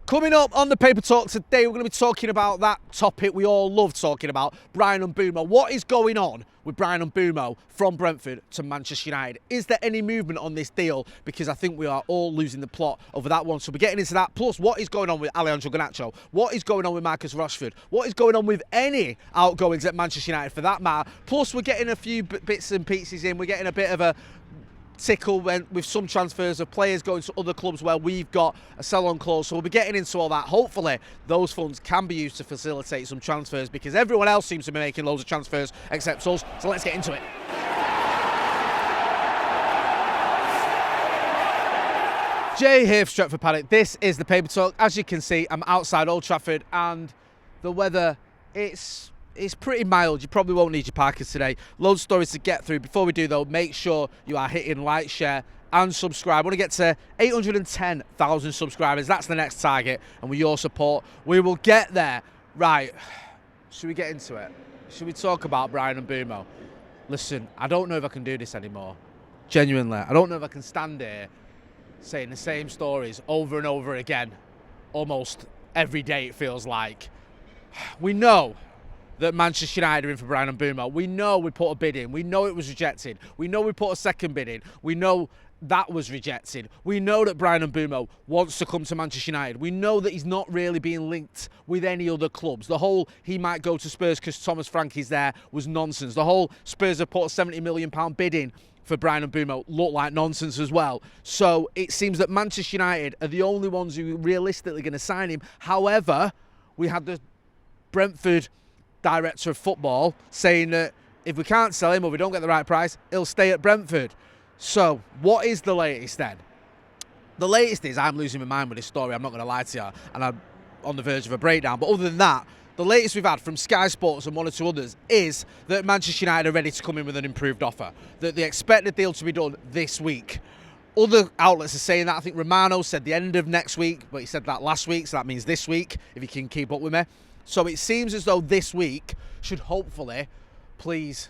Coming up on the Paper Talk today, we're going to be talking about that topic we all love talking about, Bryan Mbeumo. What is going on with Bryan Mbeumo from Brentford to Manchester United? Is there any movement on this deal? Because I think we are all losing the plot over that one. So we're getting into that. Plus, what is going on with Garnacho? What is going on with Marcus Rashford? What is going on with any outgoings at Manchester United for that matter? Plus, we're getting a few bits and pieces in. We're getting a bit of a tickle with some transfers of players going to other clubs where we've got a sell-on clause, so we'll be getting into all that. Hopefully those funds can be used to facilitate some transfers, because everyone else seems to be making loads of transfers except us. So let's get into it. Jay here for Stretford Paddock. This is the Paper Talk. As you can see, I'm outside Old Trafford and the weather, it's pretty mild. You probably won't need your parkers today. Loads of stories to get through. Before we do though, make sure you are hitting like, share and subscribe. I want to get to 810,000 subscribers. That's the next target, and with your support we will get there. Right, should we get into it? Should we talk about Bryan Mbeumo? Listen, I don't know if I can do this anymore. Genuinely, I don't know if I can stand here saying the same stories over and over again almost every day, it feels like. We know that Manchester United are in for Bryan Mbeumo. We know we put a bid in. We know it was rejected. We know we put a second bid in. We know that was rejected. We know that Bryan Mbeumo wants to come to Manchester United. We know that he's not really being linked with any other clubs. The whole he might go to Spurs because Thomas Frankie's there was nonsense. The whole Spurs have put a £70 million bid in for Bryan Mbeumo looked like nonsense as well. So it seems that Manchester United are the only ones who are realistically going to sign him. However, we had the Brentford director of football saying that if we can't sell him or we don't get the right price, he'll stay at Brentford. So what is the latest then? The latest is I'm losing my mind with this story, I'm not going to lie to you, and I'm on the verge of a breakdown. But other than that, the latest we've had from Sky Sports and one or two others is that Manchester United are ready to come in with an improved offer, that they expect the deal to be done this week. Other outlets are saying that. I think Romano said the end of next week, but he said that last week, so that means this week, if you can keep up with me. So it seems as though this week should hopefully, please,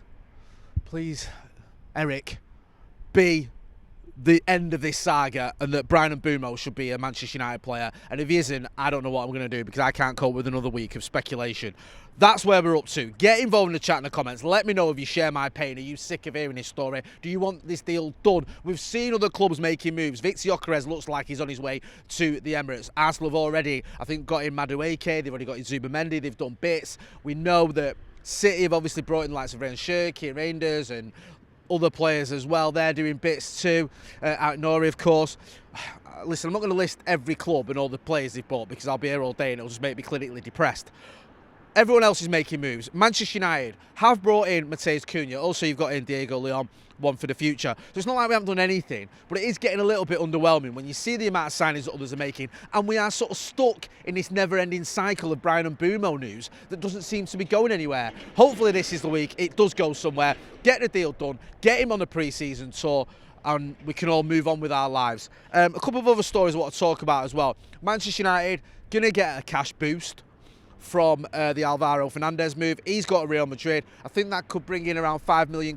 Eric, be the end of this saga, and that Bryan Mbeumo should be a Manchester United player. And if he isn't, I don't know what I'm going to do, because I can't cope with another week of speculation. That's where we're up to. Get involved in the chat in the comments. Let me know if you share my pain. Are you sick of hearing this story? Do you want this deal done? We've seen other clubs making moves. Victor Gyökeres looks like he's on his way to the Emirates. Arsenal have already, I think, got in Madueke. They've already got in Zubamendi. They've done bits. We know that City have obviously brought in the likes of Ryan Shirky, Reinders, and other players as well. They're doing bits too. Out Nori, of course. Listen, I'm not going to list every club and all the players they've bought, because I'll be here all day and it'll just make me clinically depressed. Everyone else is making moves. Manchester United have brought in Matheus Cunha. Also, you've got in Diego Leon, one for the future. So it's not like we haven't done anything, but it is getting a little bit underwhelming when you see the amount of signings that others are making, and we are sort of stuck in this never-ending cycle of Bryan Mbeumo news that doesn't seem to be going anywhere. Hopefully this is the week it does go somewhere. Get the deal done. Get him on the pre-season tour, and we can all move on with our lives. A couple of other stories I want to talk about as well. Manchester United going to get a cash boost from the Alvaro Fernandez move. He's got a Real Madrid. I think that could bring in around £5 million.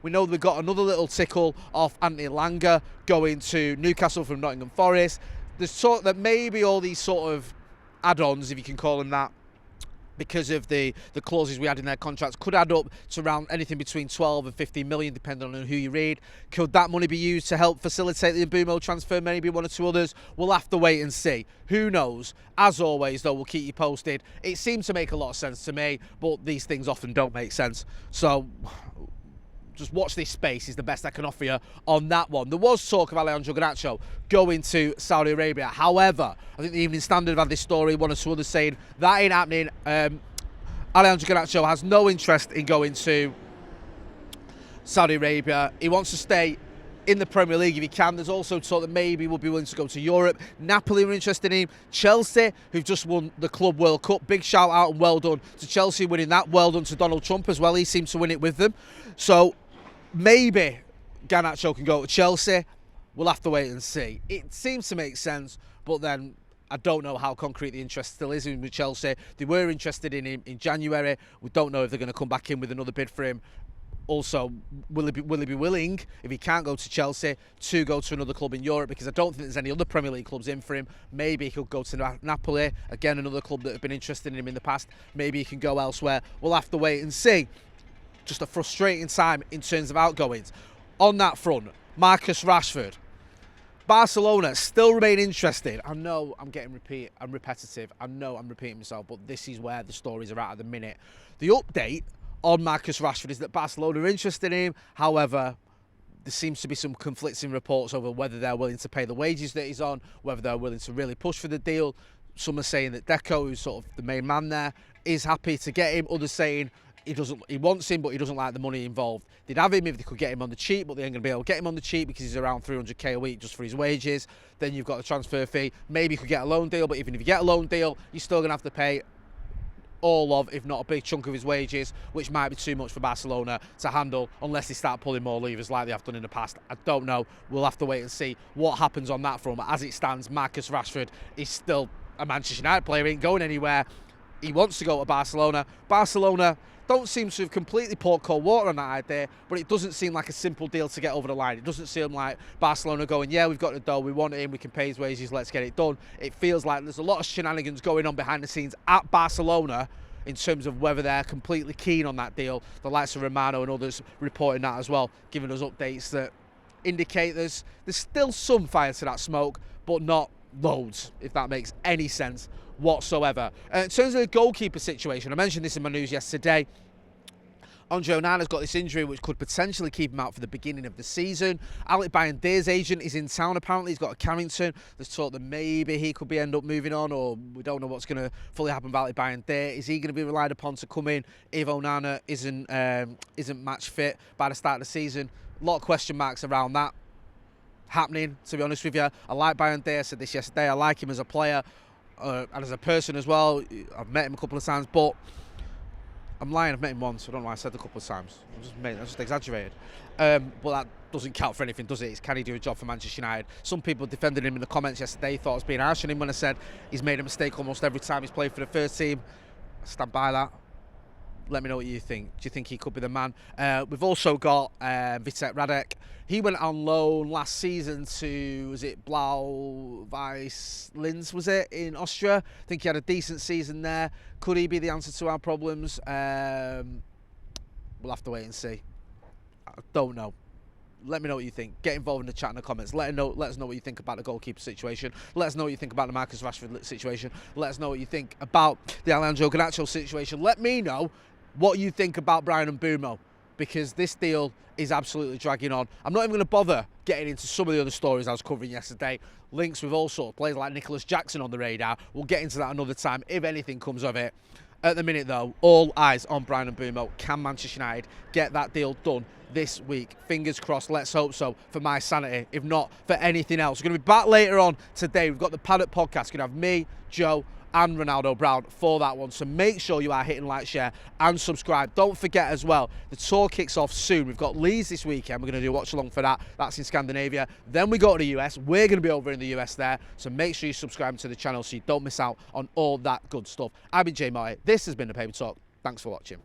We know we've got another little tickle off Anthony Langa going to Newcastle from Nottingham Forest. There's talk that maybe all these sort of add-ons, if you can call them that, because of the clauses we had in their contracts, could add up to around anything between 12 and 15 million, depending on who you read. Could that money be used to help facilitate the Mbeumo transfer? Maybe one or two others. We'll have to wait and see. Who knows? As always, though, we'll keep you posted. It seems to make a lot of sense to me, but these things often don't make sense. So just watch this space is the best I can offer you on that one. There was talk of Garnacho going to Saudi Arabia. However, I think the Evening Standard have had this story, one or two others saying that ain't happening. Garnacho has no interest in going to Saudi Arabia. He wants to stay in the Premier League if he can. There's also talk that maybe we'll be willing to go to Europe. Napoli were interested in him. Chelsea, who've just won the Club World Cup. Big shout out and well done to Chelsea winning that. Well done to Donald Trump as well. He seemed to win it with them. So maybe Garnacho can go to Chelsea. We'll have to wait and see. It seems to make sense, but then I don't know how concrete the interest still is in with Chelsea. They were interested in him in January. We don't know if they're going to come back in with another bid for him Also, will he be willing, if he can't go to Chelsea, to go to another club in Europe? Because I don't think there's any other Premier League clubs in for him. Maybe he could go to Napoli, again, another club that have been interested in him in the past. Maybe he can go elsewhere. We'll have to wait and see. Just a frustrating time in terms of outgoings. On that front, Marcus Rashford. Barcelona still remain interested. I know I'm repetitive. I know I'm repeating myself, but this is where the stories are at the minute. The update on Marcus Rashford is that Barcelona are interested in him. However, there seems to be some conflicting reports over whether they're willing to pay the wages that he's on, whether they're willing to really push for the deal. Some are saying that Deco, who's sort of the main man there, is happy to get him. Others saying he wants him, but he doesn't like the money involved. They'd have him if they could get him on the cheap, but they ain't going to be able to get him on the cheap because he's around 300k a week just for his wages. Then you've got the transfer fee. Maybe you could get a loan deal, but even if you get a loan deal, you're still going to have to pay all of, if not a big chunk of his wages, which might be too much for Barcelona to handle unless they start pulling more levers like they have done in the past. I don't know. We'll have to wait and see what happens on that front. But as it stands, Marcus Rashford is still a Manchester United player. He ain't going anywhere. He wants to go to Barcelona. Barcelona don't seem to have completely poured cold water on that idea, but it doesn't seem like a simple deal to get over the line. It doesn't seem like Barcelona going, yeah, we've got the dough, we want him, we can pay his wages, let's get it done. It feels like there's a lot of shenanigans going on behind the scenes at Barcelona in terms of whether they're completely keen on that deal. The likes of Romano and others reporting that as well, giving us updates that indicate there's still some fire to that smoke, but not loads, if that makes any sense whatsoever. In terms of the goalkeeper situation, I mentioned this in my news yesterday. Andre Onana's got this injury which could potentially keep him out for the beginning of the season. Alec Bayandé's agent is in town apparently. He's got a Carrington. There's talk that maybe he could end up moving on, or we don't know what's going to fully happen with Alec Bayandé. Is he going to be relied upon to come in if Onana isn't match fit by the start of the season? A lot of question marks around that happening, to be honest with you. I like Bayandé. I said this yesterday. I like him as a player and as a person as well. I've met him a couple of times, but I'm lying, I've met him once. I don't know why I said a couple of times. I just exaggerated. But that doesn't count for anything, does it? It's can he do a job for Manchester United? Some people defended him in the comments yesterday, thought I was being harsh on him when I said he's made a mistake almost every time he's played for the first team. I stand by that. Let me know what you think. Do you think he could be the man? We've also got Vitek Radek. He went on loan last season to, was it Blau-Weiss Linz, was it, in Austria? I think he had a decent season there. Could he be the answer to our problems? We'll have to wait and see. I don't know. Let me know what you think. Get involved in the chat in the comments. Let us know what you think about the goalkeeper situation. Let us know what you think about the Marcus Rashford situation. Let us know what you think about the Alejandro Garnacho situation. Let me know what you think about Bryan Mbeumo, because this deal is absolutely dragging on. I'm not even going to bother getting into some of the other stories I was covering yesterday. Links with all sorts of players like Nicholas Jackson on the radar. We'll get into that another time if anything comes of it. At the minute, though, all eyes on Bryan Mbeumo. Can Manchester United get that deal done this week? Fingers crossed. Let's hope so for my sanity, if not for anything else. We're going to be back later on today. We've got the Paddock podcast. We're going to have me, Joe, and Ronaldo Brown for that one. So make sure you are hitting like, share, and subscribe. Don't forget as well, the tour kicks off soon. We've got Leeds this weekend. We're going to do a watch along for that. That's in Scandinavia. Then we go to the US. We're going to be over in the US there. So make sure you subscribe to the channel so you don't miss out on all that good stuff. I've been Jay Marty. This has been the Paper Talk. Thanks for watching.